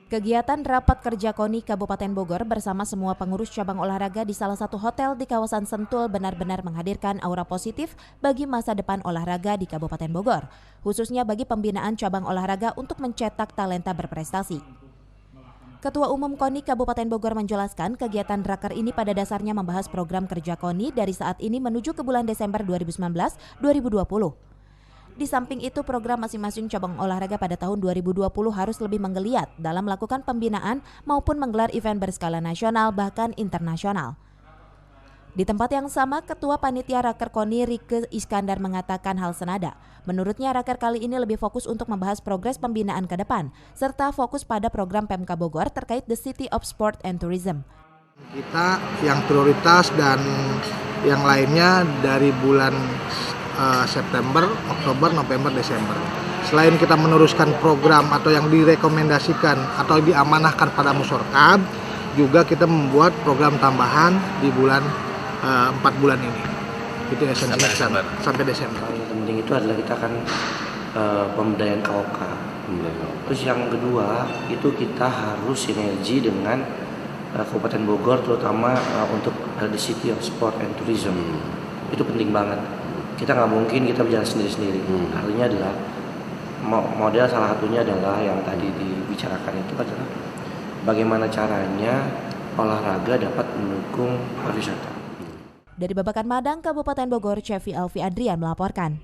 Kegiatan rapat kerja KONI Kabupaten Bogor bersama semua pengurus cabang olahraga di salah satu hotel di kawasan Sentul benar-benar menghadirkan aura positif bagi masa depan olahraga di Kabupaten Bogor, khususnya bagi pembinaan cabang olahraga untuk mencetak talenta berprestasi. Ketua Umum KONI Kabupaten Bogor menjelaskan kegiatan raker ini pada dasarnya membahas program kerja KONI dari saat ini menuju ke bulan Desember 2019-2020. Di samping itu, program masing-masing cabang olahraga pada tahun 2020 harus lebih menggeliat dalam melakukan pembinaan maupun menggelar event berskala nasional bahkan internasional. Di tempat yang sama, Ketua Panitia Raker KONI Rike Iskandar mengatakan hal senada. Menurutnya, Raker kali ini lebih fokus untuk membahas progres pembinaan ke depan, serta fokus pada program Pemka Bogor terkait The City of Sport and Tourism. Kita yang prioritas dan yang lainnya dari bulan September, Oktober, November, Desember. Selain kita meneruskan program atau yang direkomendasikan atau diamanahkan pada Musyorkab, juga kita membuat program tambahan di bulan 4 bulan ini. Itu esensinya sampai Desember. Yang penting itu adalah kita akan pemberdayaan KOK. Terus yang kedua itu kita harus sinergi dengan Kabupaten Bogor, terutama untuk The City of Sport and Tourism. Itu penting banget. Kita nggak mungkin kita berjalan sendiri-sendiri. Artinya adalah model salah satunya adalah yang tadi dibicarakan itu adalah bagaimana caranya olahraga dapat mendukung pariwisata. Dari Babakan Madang, Kabupaten Bogor, Cevi Alfi Adrian melaporkan.